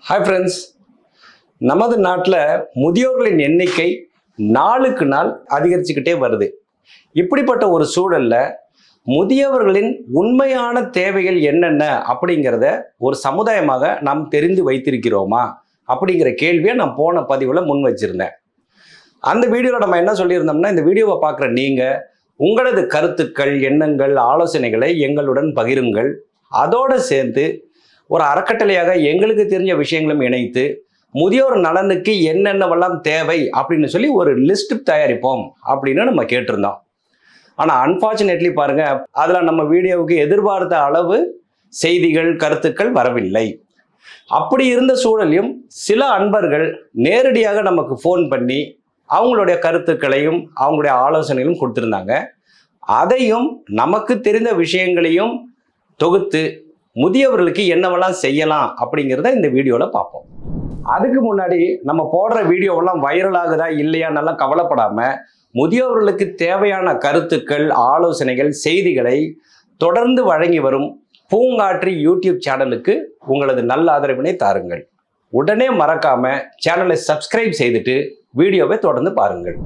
Hi friends, நமது நாட்டில் முதியோர்களின் எண்ணிக்கை நாளுக்கு நாள் அதிகரிச்சுக்கிட்டே வருது. இப்படிப்பட்ட ஒரு சூழல்ல முதியவர்களின் உண்மையான தேவைகள் என்னென்ன அப்படிங்கிறத ஒரு சமுதாயமாக நாம் தெரிந்து வைத்திருக்கிறோமா அப்படிங்கிற கேள்வியை நான் போன பதிவில் முன் வச்சிருந்தேன். அந்த வீடியோவில் நம்ம என்ன சொல்லியிருந்தோம்னா, இந்த வீடியோவை பார்க்குற நீங்கள் உங்களது கருத்துக்கள், எண்ணங்கள், ஆலோசனைகளை எங்களுடன் பகிருங்கள். அதோடு சேர்ந்து ஒரு அறக்கட்டளையாக எங்களுக்கு தெரிஞ்ச விஷயங்களும் இணைத்து முதியோர் நலனுக்கு என்னென்னவெல்லாம் தேவை அப்படின்னு சொல்லி ஒரு லிஸ்ட் தயாரிப்போம் அப்படின்னு நம்ம கேட்டிருந்தோம். ஆனால் அன்ஃபார்ச்சுனேட்லி பாருங்க, அதில் நம்ம வீடியோவுக்கு எதிர்பார்த்த அளவு செய்திகள், கருத்துக்கள் வரவில்லை. அப்படி இருந்த சூழலையும் சில அன்பர்கள் நேரடியாக நமக்கு ஃபோன் பண்ணி அவங்களுடைய கருத்துக்களையும் அவங்களுடைய ஆலோசனைகளும் கொடுத்துருந்தாங்க. அதையும் நமக்கு தெரிந்த விஷயங்களையும் தொகுத்து முதியவர்களுக்கு என்னவெல்லாம் செய்யலாம் அப்படிங்கிறத இந்த வீடியோவில் பார்ப்போம். அதுக்கு முன்னாடி நம்ம போடுற வீடியோவெல்லாம் வைரல் ஆகுதா இல்லையா நல்லா கவலைப்படாமல் முதியவர்களுக்கு தேவையான கருத்துக்கள், ஆலோசனைகள், செய்திகளை தொடர்ந்து வழங்கி வரும் பூங்காற்றி யூடியூப் சேனலுக்கு உங்களது நல்ல ஆதரவினை தாருங்கள். உடனே மறக்காம சேனலை சப்ஸ்கிரைப் செய்துட்டு வீடியோவை தொடர்ந்து பாருங்கள்.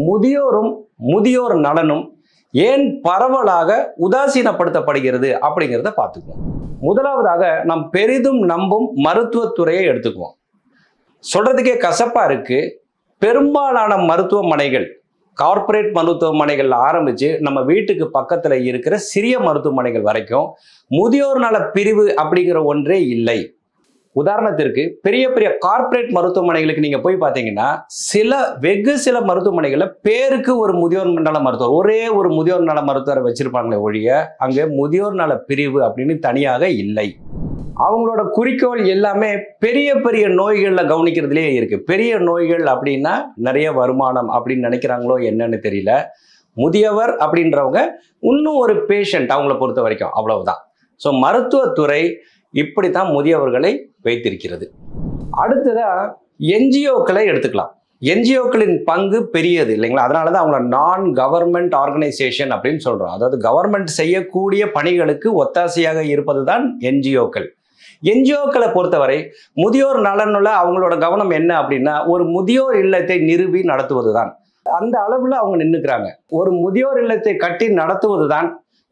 முதியோரும் முதியோர் நலனும் ஏன் பரவலாக உதாசீனப்படுத்தப்படுகிறது அப்படிங்கிறத பார்த்துக்குவோம். முதலாவதாக நாம் பெரிதும் நம்பும் மருத்துவத்துறையை எடுத்துக்குவோம். சொல்றதுக்கே கசப்பா இருக்கு. பெரும்பாலான மருத்துவமனைகள், கார்ப்பரேட் மருத்துவமனைகள் ஆரம்பிச்சு நம்ம வீட்டுக்கு பக்கத்தில் இருக்கிற சிறிய மருத்துவமனைகள் வரைக்கும் முதியோர் நல பிரிவு அப்படிங்கிற ஒன்றே இல்லை. உதாரணத்திற்கு பெரிய பெரிய கார்ப்பரேட் மருத்துவமனைகளுக்கு நீங்க போய் பார்த்தீங்கன்னா வெகு சில மருத்துவமனைகளில் பேருக்கு ஒரு முதியோர் நல மருத்துவர், ஒரே ஒரு முதியோர் நல மருத்துவரை வச்சிருப்பாங்களே ஒழிய அங்கே முதியோர் நல பிரிவு அப்படின்னு தனியாக இல்லை. அவங்களோட குறிக்கோள் எல்லாமே பெரிய பெரிய நோய்களில் கவனிக்கிறதுலேயே இருக்கு. பெரிய நோய்கள் அப்படின்னா நிறைய வருமானம் அப்படின்னு நினைக்கிறாங்களோ என்னன்னு தெரியல. முதியவர் அப்படின்றவங்க இன்னும் ஒரு பேஷண்ட் அவங்கள பொறுத்த வரைக்கும், அவ்வளவுதான். ஸோ மருத்துவத்துறை இப்படித்தான் முதியவர்களை வைத்திருக்கிறது. அடுத்ததா என்ஜிஓக்களை எடுத்துக்கலாம். என்ஜிஓக்களின் பங்கு பெரியது இல்லைங்களா? அதனால தான் அவங்கள நான் கவர்மெண்ட் ஆர்கனைசேஷன் அப்படின்னு சொல்றோம். அதாவது கவர்மெண்ட் செய்யக்கூடிய பணிகளுக்கு ஒத்தாசையாக இருப்பது தான் என்ஜிஓக்கள். என்ஜிஓக்களை பொறுத்தவரை முதியோர் நலனுள்ள அவங்களோட கவனம் என்ன அப்படின்னா, ஒரு முதியோர் இல்லத்தை நிறுவி நடத்துவது தான். அந்த அளவில் அவங்க நின்றுக்கிறாங்க. ஒரு முதியோர் இல்லத்தை கட்டி நடத்துவது தான்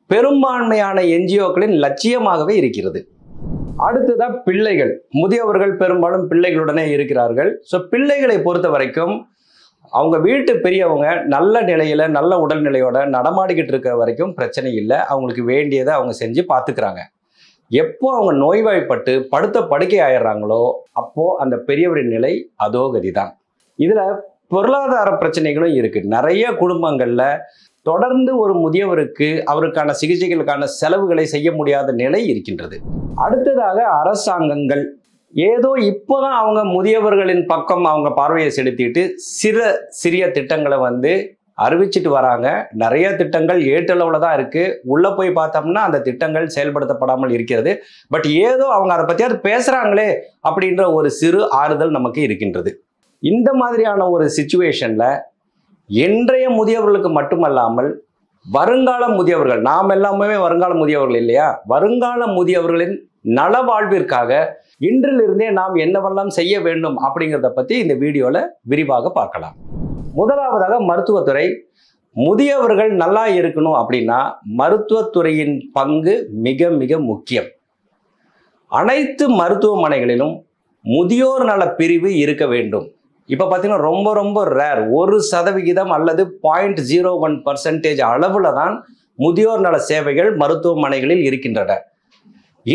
பெரும்பான்மையான என்ஜிஓக்களின் லட்சியமாகவே இருக்கிறது. அடுத்ததான் பிள்ளைகள். முதியவர்கள் பெரும்பாலும் பிள்ளைகளுடனே இருக்கிறார்கள். ஸோ பிள்ளைகளை பொறுத்த வரைக்கும் அவங்க வீட்டு பெரியவங்க நல்ல நிலையில, நல்ல உடல்நிலையோட நடமாடிக்கிட்டு இருக்கிற வரைக்கும் பிரச்சனை இல்லை. அவங்களுக்கு வேண்டியதை அவங்க செஞ்சு பார்த்துக்கிறாங்க. எப்போ அவங்க நோய்வாய்ப்பட்டு படுத்த படுக்கை ஆயிடுறாங்களோ அப்போ அந்த பெரியவரின் நிலை அதோகதி தான். இதுல பொருளாதார பிரச்சனைகளும் இருக்கு. நிறைய குடும்பங்கள்ல தொடர்ந்து ஒரு முதியவருக்கு அவருக்கான சிகிச்சைகளுக்கான செலவுகளை செய்ய முடியாத நிலை இருக்கின்றது. அடுத்ததாக அரசாங்கங்கள் ஏதோ இப்போதான் அவங்க முதியவர்களின் பக்கம் அவங்க பார்வையை செலுத்திட்டு சிறிய திட்டங்களை அறிவிச்சிட்டு வராங்க. நிறைய திட்டங்கள் ஏற்றளவில் தான் இருக்கு. உள்ள போய் பார்த்தோம்னா அந்த திட்டங்கள் செயல்படுத்தப்படாமல் இருக்கிறது. பட் ஏதோ அவங்க அதை பற்றியாவது பேசுறாங்களே அப்படின்ற ஒரு சிறு ஆறுதல் நமக்கு இருக்கின்றது. இந்த மாதிரியான ஒரு சிச்சுவேஷன்ல இன்றைய முதியவர்களுக்கு மட்டுமல்லாமல் வருங்கால முதியவர்கள், நாம் எல்லாமே வருங்கால முதியவர்கள் இல்லையா? வருங்கால முதியவர்களின் நல வாழ்விற்காக இன்றிலிருந்தே நாம் என்னவெல்லாம் செய்ய வேண்டும் அப்படிங்கிறத பற்றி இந்த வீடியோவில் விரிவாக பார்க்கலாம். முதலாவதாக மருத்துவத்துறை. முதியவர்கள் நல்லா இருக்கணும் அப்படின்னா மருத்துவத்துறையின் பங்கு மிக மிக முக்கியம். அனைத்து மருத்துவமனைகளிலும் முதியோர் நல பிரிவு இருக்க வேண்டும். இப்போ பார்த்தீங்கன்னா ரொம்ப ரொம்ப ரேர், 1% அல்லது 0.01% அளவில் தான் முதியோர் நல சேவைகள் மருத்துவமனைகளில் இருக்கின்றன.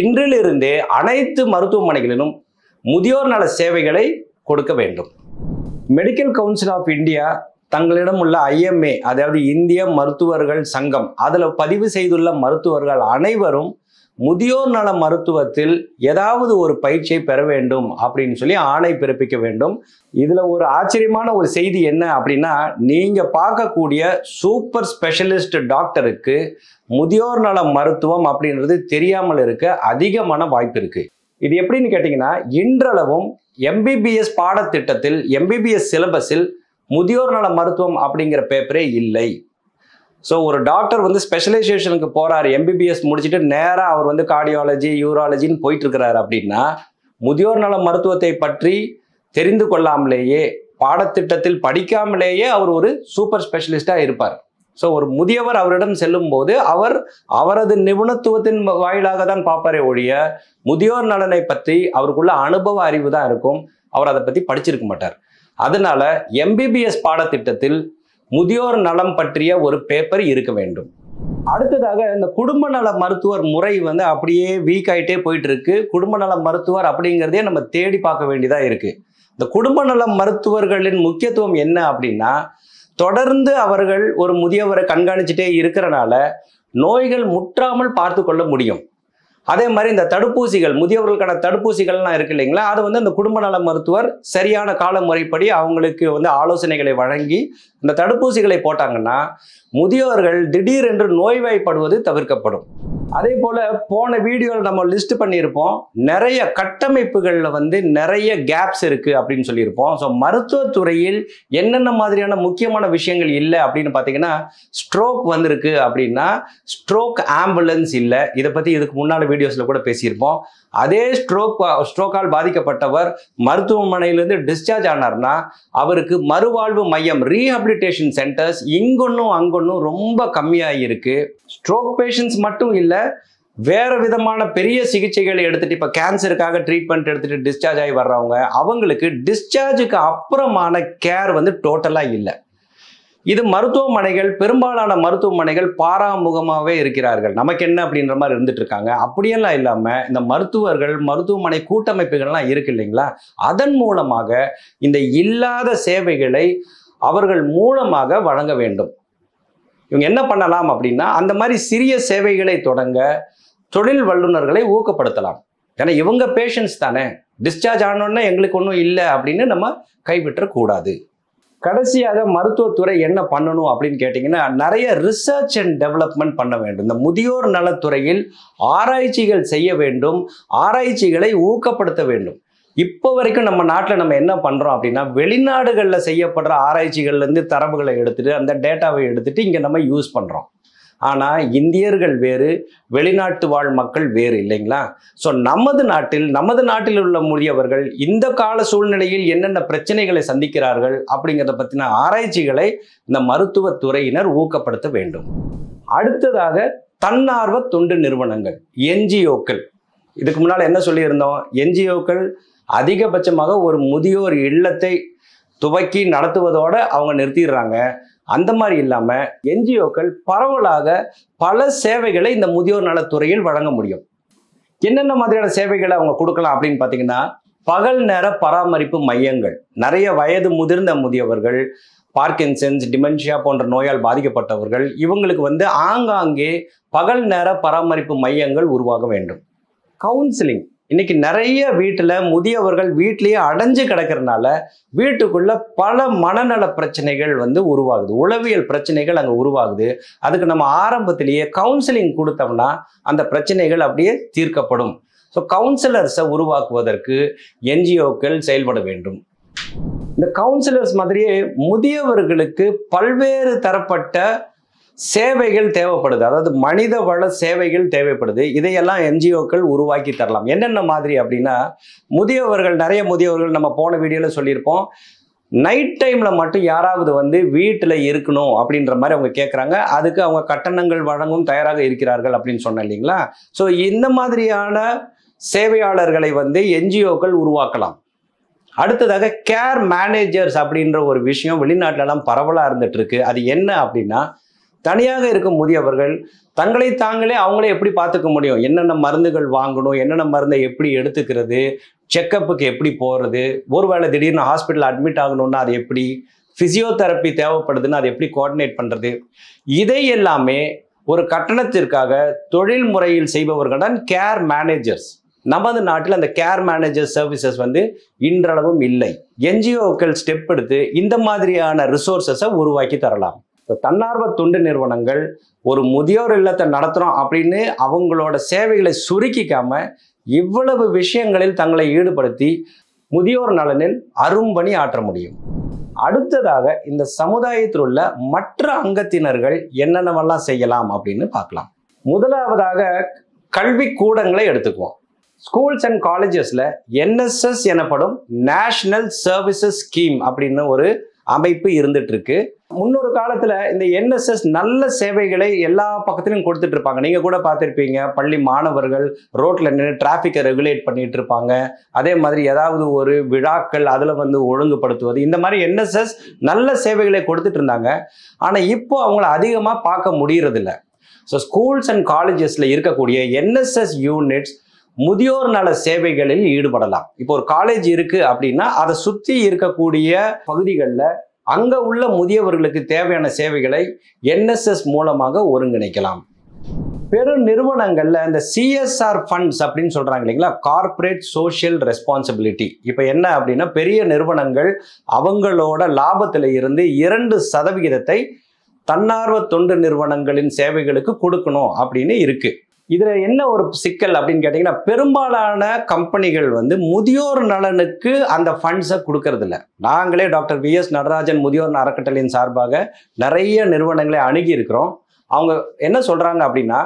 இன்றிலிருந்தே அனைத்து மருத்துவமனைகளிலும் முதியோர் நல சேவைகளை கொடுக்க வேண்டும். மெடிக்கல் கவுன்சில் ஆஃப் இந்தியா தங்களிடம் உள்ள IMA, அதாவது இந்திய மருத்துவர்கள் சங்கம், அதில் பதிவு செய்துள்ள மருத்துவர்கள் அனைவரும் முதியோர் நல மருத்துவத்தில் ஏதாவது ஒரு பயிற்சியை பெற வேண்டும் அப்படின்னு சொல்லி ஆணை பிறப்பிக்க வேண்டும். இதுல ஒரு ஆச்சரியமான ஒரு செய்தி என்ன அப்படின்னா, நீங்க பார்க்கக்கூடிய சூப்பர் ஸ்பெஷலிஸ்ட் டாக்டருக்கு முதியோர் நல மருத்துவம் அப்படின்றது தெரியாமல் இருக்க அதிகமான வாய்ப்பு இருக்கு. இது எப்படின்னு கேட்டீங்கன்னா, இன்றளவும் MBBS பாடத்திட்டத்தில், MBBS சிலபஸில் முதியோர் நல மருத்துவம் அப்படிங்கிற பேப்பரே இல்லை. ஸோ ஒரு டாக்டர் ஸ்பெஷலைசேஷனுக்கு போகிறாரு, MBBS முடிச்சுட்டு நேராக அவர் கார்டியாலஜி, யூராலஜின்னு போயிட்டு இருக்கிறாரு அப்படின்னா முதியோர் நல மருத்துவத்தை பற்றி தெரிந்து கொள்ளாமலேயே, பாடத்திட்டத்தில் படிக்காமலேயே அவர் ஒரு சூப்பர் ஸ்பெஷலிஸ்டாக இருப்பார். ஸோ ஒரு முதியவர் அவரிடம் செல்லும் போது அவரது நிபுணத்துவத்தின் வாயிலாக தான் பார்ப்பாரே ஒழிய, முதியோர் நலனை பற்றி அவருக்குள்ள அனுபவ அறிவு தான் இருக்கும். அவர் அதை பற்றி படிச்சிருக்க மாட்டார். அதனால எம்பிபிஎஸ் பாடத்திட்டத்தில் முதியோர் நலம் பற்றிய ஒரு பேப்பர் இருக்க வேண்டும். அடுத்ததாக இந்த குடும்ப நல மருத்துவர் முறை வந்து அப்படியே வீக் ஆகிட்டே போயிட்டு இருக்கு. குடும்ப நல மருத்துவர் அப்படிங்கிறதே நம்ம தேடி பார்க்க வேண்டியதா இருக்கு. இந்த குடும்ப நல மருத்துவர்களின் முக்கியத்துவம் என்ன அப்படின்னா, தொடர்ந்து அவர்கள் ஒரு முதியவரை கண்காணிச்சுட்டே இருக்கிறனால நோய்கள் முற்றாமல் பார்த்து கொள்ள முடியும். அதே மாதிரி இந்த தடுப்பூசிகள், முதியவர்களுக்கான தடுப்பூசிகள்லாம் இருக்கு இல்லைங்களா, அது வந்து அந்த குடும்ப நல மருத்துவர் சரியான கால முறைப்படி அவங்களுக்கு வந்து ஆலோசனைகளை வழங்கி இந்த தடுப்பூசிகளை போட்டாங்கன்னா முதியோர்கள் திடீரென்று நோய்வாய்ப்படுவது தவிர்க்கப்படும். அதே போல போன வீடியோவில் நம்ம லிஸ்ட் பண்ணியிருப்போம், நிறைய கட்டமைப்புகளில் வந்து நிறைய கேப்ஸ் இருக்கு அப்படின்னு சொல்லியிருப்போம். ஸோ மருத்துவத்துறையில் என்னென்ன மாதிரியான முக்கியமான விஷயங்கள் இல்லை அப்படின்னு பார்த்தீங்கன்னா, ஸ்ட்ரோக் வந்திருக்கு அப்படின்னா ஸ்ட்ரோக் ஆம்புலன்ஸ் இல்லை. இதை பற்றி இதுக்கு முன்னாடி வீடியோஸில் கூட பேசியிருப்போம். அதே ஸ்ட்ரோக்கால் பாதிக்கப்பட்டவர் மருத்துவமனையிலிருந்து டிஸ்சார்ஜ் ஆனார்னா அவருக்கு மறுவாழ்வு மையம், ரீஹபிலிட்டேஷன் சென்டர்ஸ் இங்கொன்னும் அங்கொன்னும் ரொம்ப கம்மியாக இருக்கு. ஸ்ட்ரோக் பேஷண்ட்ஸ் மட்டும் இல்லை, வேற விதமான பெரிய சிகிச்சைகளை எடுத்துட்டு, இப்போ கேன்சருக்காக ட்ரீட்மெண்ட் எடுத்துட்டு டிஸ்சார்ஜ் ஆகி வர்றவங்க, அவங்களுக்கு டிஸ்சார்ஜுக்கு அப்புறமான கேர் வந்து டோட்டலாக இல்லை. இது மருத்துவமனைகள், பெரும்பாலான மருத்துவமனைகள் பாராமுகமாகவே இருக்கிறார்கள். நமக்கு என்ன அப்படின்ற மாதிரி இருந்துட்டு இருக்காங்க. அப்படியெல்லாம் இல்லாமல் இந்த மருத்துவர்கள், மருத்துவமனை கூட்டமைப்புகள்லாம் இருக்கு இல்லைங்களா, அதன் மூலமாக இந்த இல்லாத சேவைகளை அவர்கள் மூலமாக வழங்க வேண்டும். இவங்க என்ன பண்ணலாம் அப்படின்னா, அந்த மாதிரி சிறிய சேவைகளை தொடங்க தொழில் வல்லுநர்களை ஊக்கப்படுத்தலாம். ஏன்னா இவங்க பேஷண்ட்ஸ் தானே, டிஸ்சார்ஜ் ஆனோன்னா எங்களுக்கு ஒன்றும் இல்லை அப்படின்னு நம்ம கைவிட்டக்கூடாது. கடைசியாக மருத்துவத்துறை என்ன பண்ணணும் அப்படின்னு கேட்டிங்கன்னா, நிறைய ரிசர்ச் அண்ட் டெவலப்மெண்ட் பண்ண வேண்டும். இந்த முதியோர் நலத்துறையில் ஆராய்ச்சிகள் செய்ய வேண்டும், ஆராய்ச்சிகளை ஊக்கப்படுத்த வேண்டும். இப்போ வரைக்கும் நம்ம நாட்டில் நம்ம என்ன பண்ணுறோம் அப்படின்னா, வெளிநாடுகளில் செய்யப்படுற ஆராய்ச்சிகள்லேருந்து தரவுகளை எடுத்துகிட்டு அந்த டேட்டாவை எடுத்துகிட்டு இங்கே நம்ம யூஸ் பண்ணுறோம். ஆனால் இந்தியர்கள் வேறு, வெளிநாட்டு வாழ் மக்கள் வேறு இல்லைங்களா. ஸோ நமது நாட்டில் உள்ள முதியவர்கள் இந்த கால சூழ்நிலையில் என்னென்ன பிரச்சனைகளை சந்திக்கிறார்கள் அப்படிங்கிறத பற்றின ஆராய்ச்சிகளை இந்த மருத்துவத்துறையினர் ஊக்கப்படுத்த வேண்டும். அடுத்ததாக தன்னார்வ தொண்டு நிறுவனங்கள், என்ஜிஓக்கள். இதுக்கு முன்னால் என்ன சொல்லியிருந்தோம், என்ஜிஓக்கள் அதிகபட்சமாக ஒரு முதியோர் இல்லத்தை துவக்கி நடத்துவதோடு அவங்க நிறுத்திடுறாங்க. அந்த மாதிரி இல்லாமல் என்ஜிஓக்கள் பரவலாக பல சேவைகளை இந்த முதியோர் நலத்துறையில் வழங்க முடியும். என்னென்ன மாதிரியான சேவைகளை அவங்க கொடுக்கலாம் அப்படின்னு பார்த்தீங்கன்னா, பகல் நேர பராமரிப்பு மையங்கள். நிறைய வயது முதிர்ந்த முதியவர்கள், பார்க்கின்சன்ஸ், டிமென்ஷியா போன்ற நோயால் பாதிக்கப்பட்டவர்கள், இவங்களுக்கு வந்து ஆங்காங்கே பகல் நேர பராமரிப்பு மையங்கள் உருவாக வேண்டும். கவுன்சிலிங். இன்னைக்கு நிறைய வீட்டில் முதியவர்கள் வீட்டிலேயே அடைஞ்சு கிடக்கிறதுனால வீட்டுக்குள்ள பல மனநல பிரச்சனைகள் வந்து உருவாகுது, உளவியல் பிரச்சனைகள் அங்கே உருவாகுது. அதுக்கு நம்ம ஆரம்பத்திலேயே கவுன்சிலிங் கொடுத்தோம்னா அந்த பிரச்சனைகள் அப்படியே தீர்க்கப்படும். ஸோ கவுன்சிலர்ஸை உருவாக்குவதற்கு என்ஜிஓக்கள் செயல்பட வேண்டும். இந்த கவுன்சிலர்ஸ் மாதிரியே முதியவர்களுக்கு பல்வேறு தரப்பட்ட சேவைகள் தேவைப்படுது, அதாவது மனித வள சேவைகள் தேவைப்படுது. இதையெல்லாம் என்ஜிஓக்கள் உருவாக்கி தரலாம். என்னென்ன மாதிரி அப்படின்னா, நிறைய முதியவர்கள் நம்ம போன வீடியோவில் சொல்லியிருப்போம், நைட் டைமில் மட்டும் யாராவது வந்து வீட்டில் இருக்கணும் அப்படின்ற மாதிரி அவங்க கேட்குறாங்க. அதுக்கு அவங்க கட்டணங்கள் வழங்கும் தயாராக இருக்கிறார்கள் அப்படின்னு சொன்னேன் இல்லைங்களா. ஸோ இந்த மாதிரியான சேவையாளர்களை வந்து என்ஜிஓக்கள் உருவாக்கலாம். அடுத்ததாக கேர் மேனேஜர்ஸ் அப்படின்ற ஒரு விஷயம் வெளிநாட்டிலலாம் பரவலாக இருந்துட்டு இருக்கு. அது என்ன அப்படின்னா, தனியாக இருக்கும் முதியவர்கள் தங்களை தாங்களே அவங்களே எப்படி பார்த்துக்க முடியும், என்னென்ன மருந்துகள் வாங்கணும், என்னென்ன மருந்தை எப்படி எடுத்துக்கிறது, செக்கப்புக்கு எப்படி போகிறது, ஒருவேளை திடீர்னு ஹாஸ்பிட்டல் அட்மிட் ஆகணும்னா அது எப்படி, ஃபிசியோதெரப்பி தேவைப்படுதுன்னா அது எப்படி கோஆர்டினேட் பண்ணுறது, இதை எல்லாமே ஒரு கட்டணத்திற்காக தொழில் முறையில் செய்பவர்கள் தான் கேர் மேனேஜர்ஸ். நமது நாட்டில் அந்த கேர் மேனேஜர் சர்வீசஸ் வந்து இன்றளவும் இல்லை. என்ஜிஓக்கள் ஸ்டெப் எடுத்து இந்த மாதிரியான ரிசோர்ஸஸை உருவாக்கி தரலாம். தன்னார்வ தொண்டு நிறுவனங்கள் ஒரு முதியோர் இல்லத்தை நடத்துகிறோம் அப்படின்னு அவங்களோட சேவைகளை சுருக்கிக்காம இவ்வளவு விஷயங்களில் தங்களை ஈடுபடுத்தி முதியோர் நலனில் அரும்பணி ஆற்ற முடியும். அடுத்ததாக இந்த சமுதாயத்தில் உள்ள மற்ற அங்கத்தினர்கள் என்னென்னவெல்லாம் செய்யலாம் அப்படின்னு பார்க்கலாம். முதலாவதாக கல்வி கூடங்களை எடுத்துக்குவோம். ஸ்கூல்ஸ் அண்ட் காலேஜஸ்ல என்எஸ்எஸ் எனப்படும் நேஷனல் சர்வீசஸ் ஸ்கீம் அப்படின்னு ஒரு அமைப்பு இருந்துட்டு இருக்கு. முன்னொரு காலத்துல இந்த என்எஸ்எஸ் நல்ல சேவைகளை எல்லா பக்கத்திலும் கொடுத்துட்டு இருப்பாங்க. நீங்க கூட பார்த்திருப்பீங்க, பள்ளி மாணவர்கள் ரோட்ல நின்று டிராபிக்கை ரெகுலேட் பண்ணிட்டு இருப்பாங்க. அதே மாதிரி ஏதாவது ஒரு விழாக்கள் அதுல ஒழுங்குபடுத்துவது, இந்த மாதிரி என்எஸ்எஸ் நல்ல சேவைகளை கொடுத்துட்டு இருந்தாங்க. ஆனா இப்போ அவங்கள அதிகமா பார்க்க முடியறது இல்லை. ஸோ ஸ்கூல்ஸ் அண்ட் காலேஜஸ்ல இருக்கக்கூடிய என்எஸ்எஸ் யூனிட்ஸ் முதியோர் நல சேவைகளில் ஈடுபடலாம். இப்போ ஒரு காலேஜ் இருக்கு அப்படின்னா அதை சுற்றி இருக்கக்கூடிய பகுதிகளில் அங்க உள்ள முதியவர்களுக்கு தேவையான சேவைகளை என்எஸ்எஸ் மூலமாக ஒருங்கிணைக்கலாம். பெரு நிறுவனங்கள்ல இந்த சிஎஸ்ஆர் ஃபண்ட்ஸ் அப்படின்னு சொல்றாங்க இல்லைங்களா, கார்ப்பரேட் சோஷியல் ரெஸ்பான்சிபிலிட்டி. இப்போ என்ன அப்படின்னா, பெரிய நிறுவனங்கள் அவங்களோட லாபத்தில் இருந்து 2% தன்னார்வ தொண்டு நிறுவனங்களின் சேவைகளுக்கு கொடுக்கணும் அப்படின்னு இருக்கு. இதுல என்ன ஒரு சிக்கல் அப்படின்னு கேட்டீங்கன்னா, பெரும்பாலான கம்பெனிகள் முதியோர் நலனுக்கு அந்த ஃபண்ட்ஸை கொடுக்கறது இல்லை. நாங்களே டாக்டர் வி.எஸ். நடராஜன் முதியோர் அறக்கட்டளையின் சார்பாக நிறைய நிறுவனங்களை அணுகி இருக்கிறோம். அவங்க என்ன சொல்றாங்க அப்படின்னா,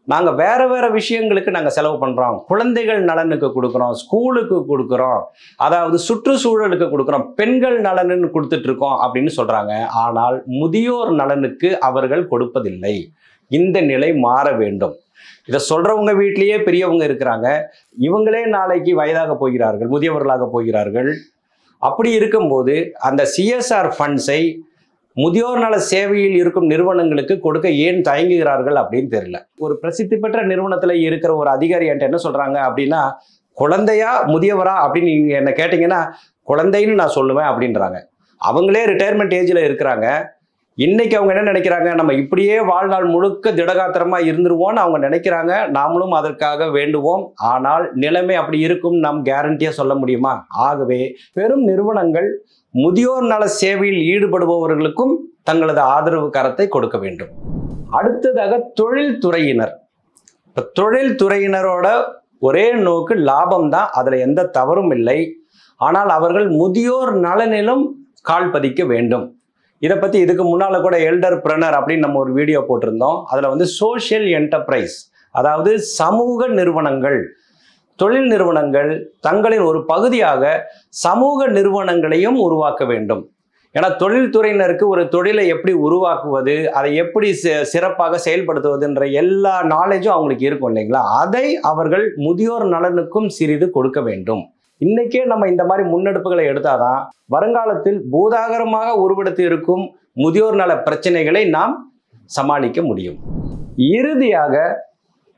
நாங்கள் வேற வேற விஷயங்களுக்கு நாங்கள் செலவு பண்றோம். குழந்தைகள் நலனுக்கு கொடுக்குறோம், ஸ்கூலுக்கு கொடுக்குறோம், அதாவது சுற்றுச்சூழலுக்கு கொடுக்குறோம், பெண்கள் நலனுன்னு கொடுத்துட்டு இருக்கோம் அப்படின்னு சொல்றாங்க. ஆனால் முதியோர் நலனுக்கு அவர்கள் கொடுப்பதில்லை. இந்த நிலை மாற வேண்டும். இதை சொல்றவங்க வீட்டிலேயே பெரியவங்க இருக்கிறாங்க. இவங்களே நாளைக்கு வயதாக போகிறார்கள், முதியவர்களாக போகிறார்கள். அப்படி இருக்கும்போது அந்த சிஎஸ்ஆர் ஃபண்ட்ஸை முதியோர் நல சேவையில் இருக்கும் நிறுவனங்களுக்கு கொடுக்க ஏன் தயங்குகிறார்கள் அப்படின்னு தெரியல. ஒரு பிரசித்தி பெற்ற நிறுவனத்துல இருக்கிற ஒரு அதிகாரி என்கிட்ட என்ன சொல்றாங்க அப்படின்னா, குழந்தையா முதியவரா அப்படின்னு நீங்க என்ன கேட்டீங்கன்னா குழந்தைன்னு நான் சொல்லுவேன் அப்படின்றாங்க. அவங்களே ரிட்டையர்மெண்ட் ஏஜ்ல இருக்கிறாங்க. இன்னைக்கு அவங்க என்ன நினைக்கிறாங்க, நம்ம இப்படியே வாழ்நாள் முழுக்க திடகாத்திரமா இருந்துருவோம்னு அவங்க நினைக்கிறாங்க. நாமளும் அதற்காக வேண்டுவோம். ஆனால் நிலைமை அப்படி இருக்கும் நாம் கேரண்டியா சொல்ல முடியுமா? ஆகவே பெரும் நிறுவனங்கள் முதியோர் நல சேவையில் ஈடுபடுபவர்களுக்கும் தங்களது ஆதரவு கரத்தை கொடுக்க வேண்டும். அடுத்ததாக தொழில்துறையினர். இப்ப தொழில்துறையினரோட ஒரே நோக்கு லாபம் தான், அதுல எந்த தவறும் இல்லை. ஆனால் அவர்கள் முதியோர் நலனிலும் கால் பதிக்க வேண்டும். இதை பத்தி இதுக்கு முன்னால கூட எல்டர் பிரணர் அப்படின்னு நம்ம ஒரு வீடியோ போட்டிருந்தோம். அதுல சோஷியல் என்டர்பிரைஸ், அதாவது சமூக நிறுவனங்கள், தொழில் நிறுவனங்கள் தங்களின் ஒரு பகுதியாக சமூக நிறுவனங்களையும் உருவாக்க வேண்டும். ஏன்னா தொழில்துறையினருக்கு ஒரு தொழிலை எப்படி உருவாக்குவது, அதை எப்படி சிறப்பாக செயல்படுத்துவதுன்ற எல்லா நாலேஜும் அவங்களுக்கு இருக்கும் இல்லைங்களா. அதை அவர்கள் முதியோர் நலனுக்கும் சிறிது கொடுக்க வேண்டும். இன்னைக்கே நம்ம இந்த மாதிரி முன்னெடுப்புகளை எடுத்தாதான் வருங்காலத்தில் பூதாகரமாக உருவெடுத்து இருக்கும் முதியோர் நல பிரச்சனைகளை நாம் சமாளிக்க முடியும். இறுதியாக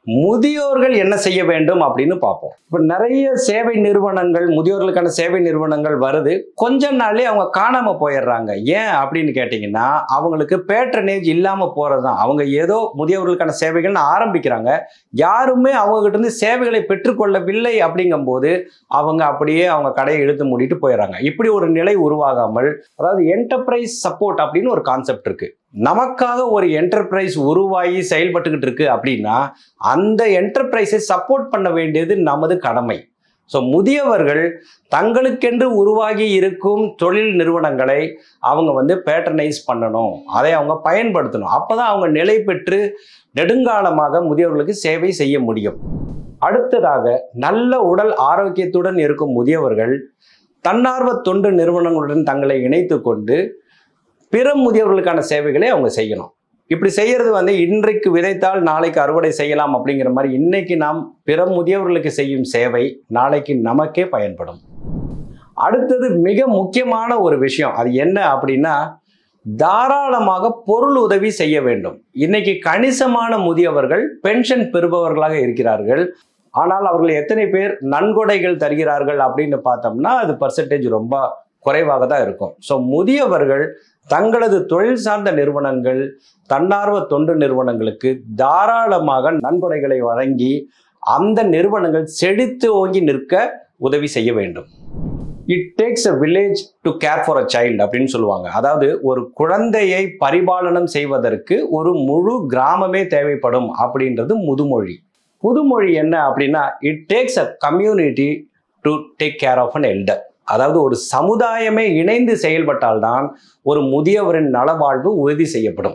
முதியோர்கள் என்ன செய்ய வேண்டும் அப்படின்னு பார்ப்போம். இப்போ நிறைய சேவை நிறுவனங்கள், முதியோர்களுக்கான சேவை நிறுவனங்கள் வருது. கொஞ்ச நாள்லயே அவங்க காணாம போயிடுறாங்க. ஏன் அப்படின்னு கேட்டீங்கன்னா, அவங்களுக்கு பேட்ரனேஜ் இல்லாம போறதுதான். அவங்க ஏதோ முதியோர்களுக்கான சேவைகள்னு ஆரம்பிக்கிறாங்க, யாருமே அவங்க கிட்ட இருந்து சேவைகளை பெற்றுக்கொள்ளவில்லை. அப்படிங்கும் போது அவங்க அப்படியே அவங்க கடையை இழுத்து மூடிட்டு போயிடுறாங்க. இப்படி ஒரு நிலை உருவாகாமல், அதாவது என்டர்பிரைஸ் சப்போர்ட் அப்படின்னு ஒரு கான்செப்ட் இருக்கு. நமக்காக ஒரு என்டர்பிரைஸ் உருவாகி செயல்பட்டுக்கிட்டு இருக்கு அப்படின்னா அந்த என்டர்பிரைஸை சப்போர்ட் பண்ண வேண்டியது நமது கடமை. ஸோ முதியவர்கள் தங்களுக்கென்று உருவாகி இருக்கும் தொழில் நிறுவனங்களை அவங்க பேட்ரனைஸ் பண்ணணும், அதை அவங்க பயன்படுத்தணும். அப்போதான் அவங்க நிலை பெற்று நெடுங்காலமாக முதியவர்களுக்கு சேவை செய்ய முடியும். அடுத்ததாக, நல்ல உடல் ஆரோக்கியத்துடன் இருக்கும் முதியவர்கள் தன்னார்வ தொண்டு நிறுவனங்களுடன் தங்களை இணைத்து கொண்டு பிற முதியவர்களுக்கான சேவைகளை அவங்க செய்யணும். இப்படி செய்யறது இன்றைக்கு விதைத்தால் நாளைக்கு அறுவடை செய்யலாம் அப்படிங்கிற மாதிரி, இன்னைக்கு நாம் பிற முதியவர்களுக்கு செய்யும் சேவை நாளைக்கு நமக்கே பயன்படும். அடுத்தது மிக முக்கியமான ஒரு விஷயம், அது என்ன அப்படின்னா, தாராளமாக பொருள் உதவி செய்ய வேண்டும். இன்னைக்கு கணிசமான முதியவர்கள் பென்ஷன் பெறுபவர்களாக இருக்கிறார்கள். ஆனால் அவர்கள் எத்தனை பேர் நன்கொடைகள் தருகிறார்கள் அப்படின்னு பார்த்தோம்னா அது பர்சன்டேஜ் ரொம்ப குறைவாக தான் இருக்கும். ஸோ முதியவர்கள் தங்களது தொழில் சார்ந்த நிறுவனங்கள், தன்னார்வ தொண்டு நிறுவனங்களுக்கு தாராளமாக நன்கொடைகளை வழங்கி அந்த நிறுவனங்கள் செழித்து ஓங்கி நிற்க உதவி செய்ய வேண்டும். It takes a village to care for a child அப்படின்னு சொல்லுவாங்க. அதாவது ஒரு குழந்தையை பரிபாலனம் செய்வதற்கு ஒரு முழு கிராமமே தேவைப்படும் அப்படின்றது முதுமொழி. புதுமொழி என்ன அப்படின்னா, it takes a community to take care of an elder. அதாவது ஒரு சமுதாயமே இணைந்து செயல்பட்டால்தான் ஒரு முதியவரின் நலவாழ்வு உறுதி செய்யப்படும்.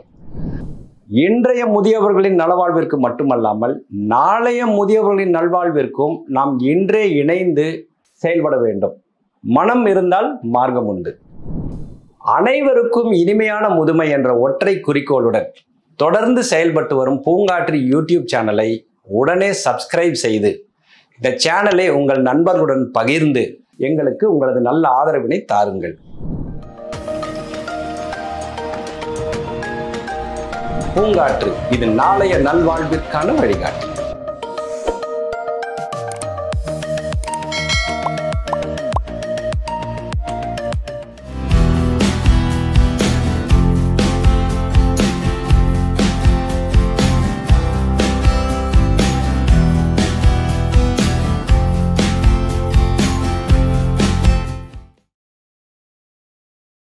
இன்றைய முதியவர்களின் நலவாழ்விற்கு மட்டுமல்லாமல் நாளைய முதியவர்களின் நல்வாழ்விற்கும் நாம் இன்றே இணைந்து செயல்பட வேண்டும். மனம் இருந்தால் மார்க்கம் உண்டு. அனைவருக்கும் இனிமையான முதுமை என்ற ஒற்றை குறிக்கோளுடன் தொடர்ந்து செயல்பட்டு வரும் பூங்காற்று யூடியூப் சேனலை உடனே சப்ஸ்கிரைப் செய்து இந்த சேனலை உங்கள் நண்பர்களுடன் பகிர்ந்து எங்களுக்கு உங்களது நல்ல ஆதரவினை தாருங்கள். பூங்காற்று, இது நாளைய நல்வாழ்விற்கான வழிகாட்டு.